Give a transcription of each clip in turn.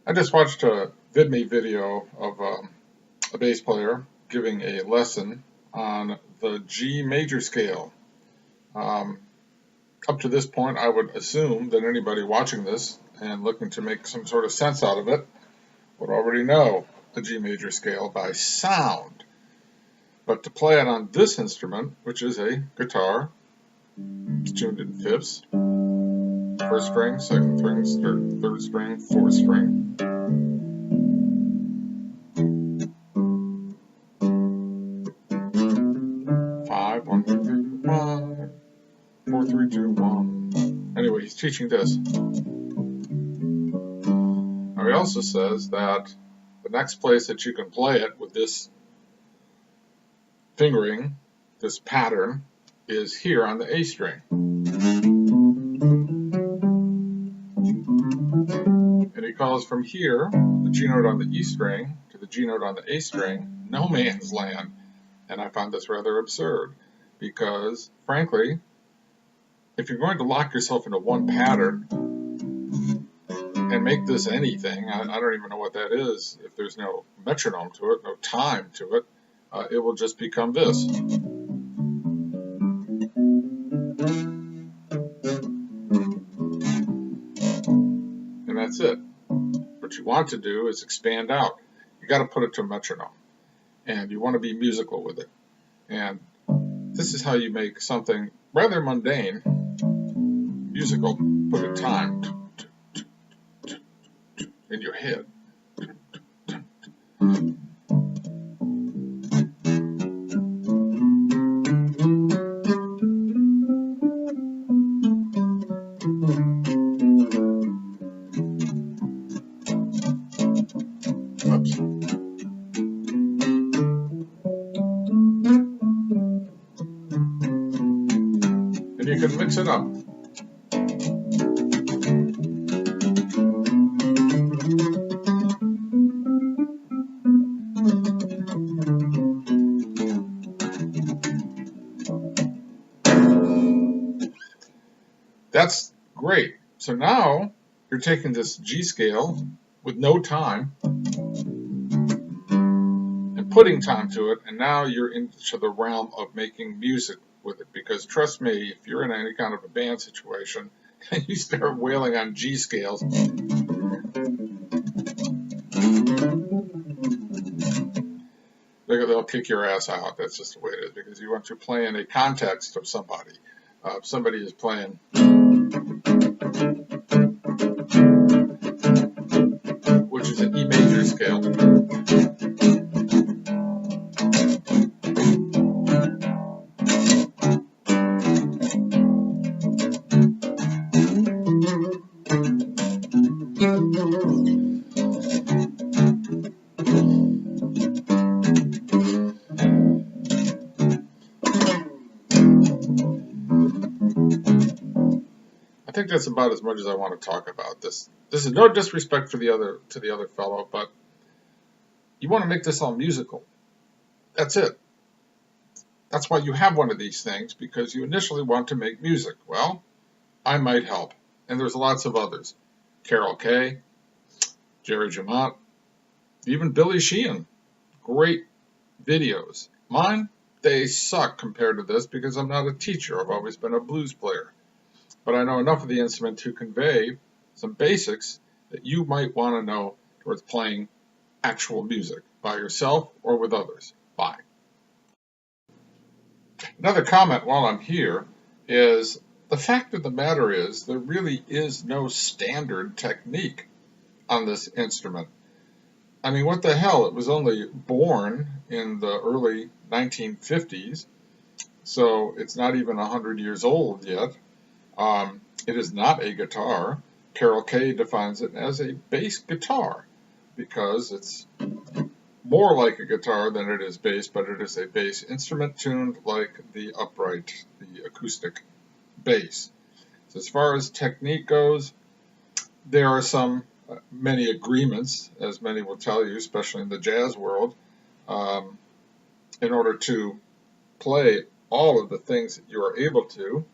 I just watched a VidMe video of a bass player giving a lesson on the G major scale. Up to this point, I would assume that anybody watching this and looking to make some sort of sense out of it would already know the G major scale by sound. But to play it on this instrument, which is a guitar, it's tuned in fifths, first string, second string, third string, fourth string. Five, 1, 2, 3, 5, 4, 3, 2, 1. Anyway, he's teaching this. Now he also says that the next place that you can play it with this fingering, this pattern, is here on the A string. And he calls from here, the G note on the E string, to the G note on the A string, no man's land. And I found this rather absurd because, frankly, if you're going to lock yourself into one pattern and make this anything, I don't even know what that is, if there's no metronome to it, no time to it, it will just become this. And that's it. What you want to do is expand out. You got to put it to a metronome. And you want to be musical with it. And this is how you make something rather mundane musical. Put a time in your head. Oops. And you can mix it up. That's great. So now you're taking this G scale with no time and putting time to it, and now you're into the realm of making music with it. Because trust me, if you're in any kind of a band situation and you start wailing on G scales, they'll kick your ass out. That's just the way it is, because you want to play in a context of somebody. If somebody is playing which is an E major scale. I think that's about as much as I want to talk about this. This is no disrespect for the other fellow, but you want to make this all musical. That's it. That's why you have one of these things, because you initially want to make music. Well, I might help, and there's lots of others. Carol Kay, Jerry Jamont, even Billy Sheehan. Great videos. Mine, they suck compared to this because I'm not a teacher. I've always been a blues player. But I know enough of the instrument to convey some basics that you might want to know towards playing actual music by yourself or with others. Bye. Another comment while I'm here is the fact of the matter is there really is no standard technique on this instrument. I mean, what the hell? It was only born in the early 1950s, so it's not even 100 years old yet. It is not a guitar. Carol Kay defines it as a bass guitar because it's more like a guitar than it is bass, but it is a bass instrument tuned like the upright, the acoustic bass. So as far as technique goes, there are many agreements, as many will tell you, especially in the jazz world, in order to play all of the things that you are able to.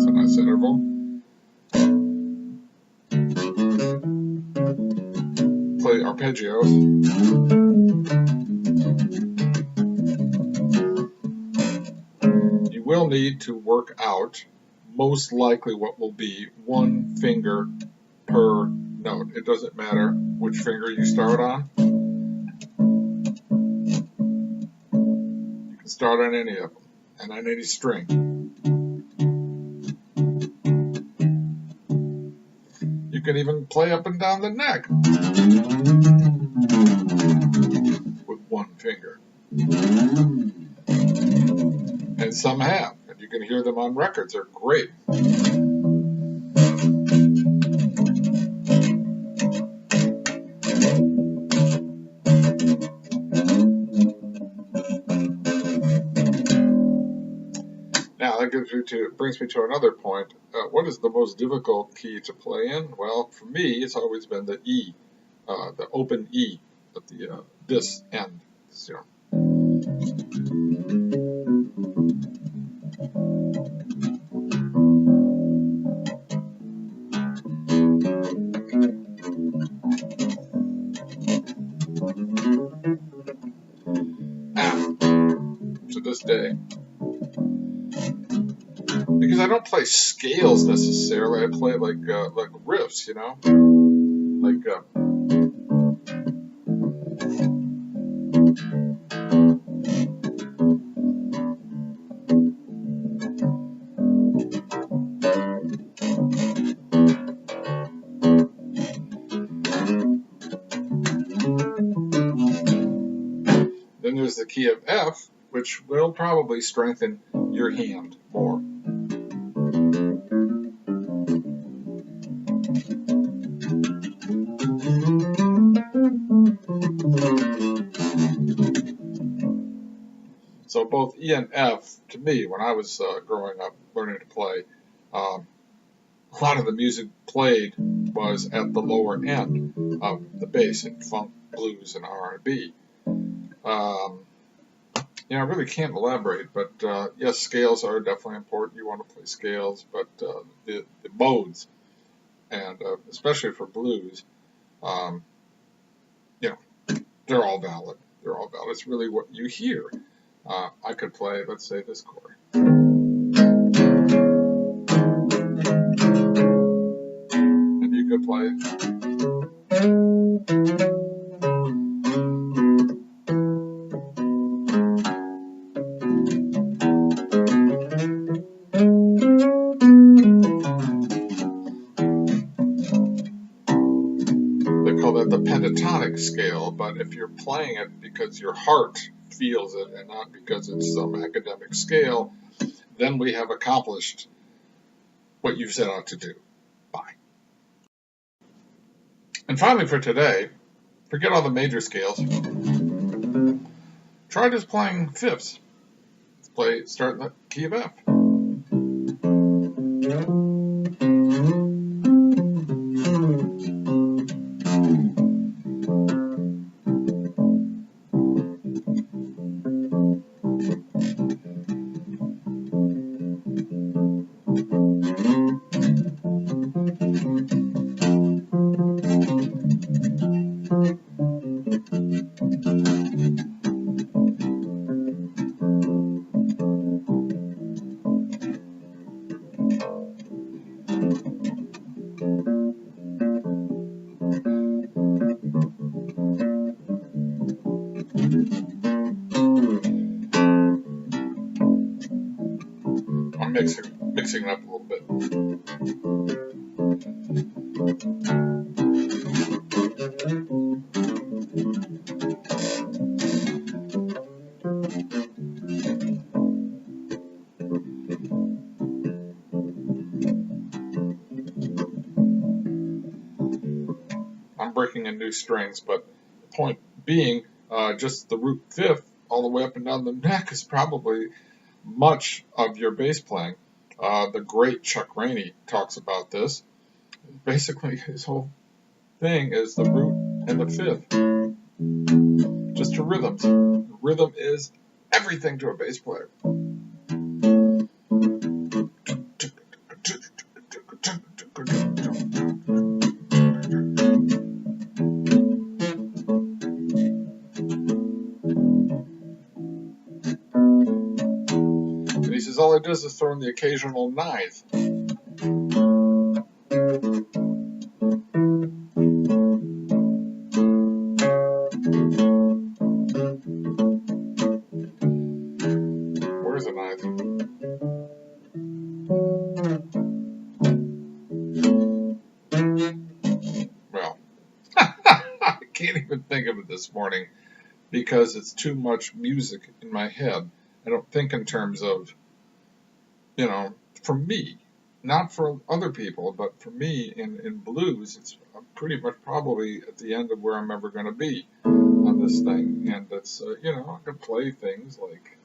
So arpeggios. You will need to work out most likely what will be one finger per note. It doesn't matter which finger you start on. You can start on any of them and on any string. You can even play up and down the neck with one finger. And some have, and you can hear them on records. They're great. Now that brings me to another point. What is the most difficult key to play in? Well, for me, it's always been the E, the open E at the this end. So. To this day, because I don't play scales necessarily, I play like riffs, you know, like then there's the key of F, which will probably strengthen your hand more. So both E and F, to me, when I was growing up, learning to play, a lot of the music played was at the lower end of the bass in funk, blues, and R&B. I really can't elaborate, but yes, scales are definitely important. You want to play scales, but the modes, and especially for blues, they're all valid. They're all valid. It's really what you hear. I could play, let's say, this chord. And you could play. They call that the pentatonic scale, but if you're playing it because your heart feels it and not because it's some academic scale, then we have accomplished what you set out to do. Bye. And finally for today, forget all the major scales. Try just playing fifths. Start in the key of F. I'm mixing it up a little bit. I'm breaking in new strings, but the point being, just the root fifth all the way up and down the neck is probably much of your bass playing. The great Chuck Rainey talks about this. Basically, his whole thing is the root and the fifth. Just to rhythms. Rhythm is everything to a bass player. it does is throw in the occasional ninth. Where's the ninth? Well, I can't even think of it this morning because it's too much music in my head. I don't think in terms of, for me, not for other people, but for me in blues, it's pretty much probably at the end of where I'm ever going to be on this thing. And it's, I can play things like.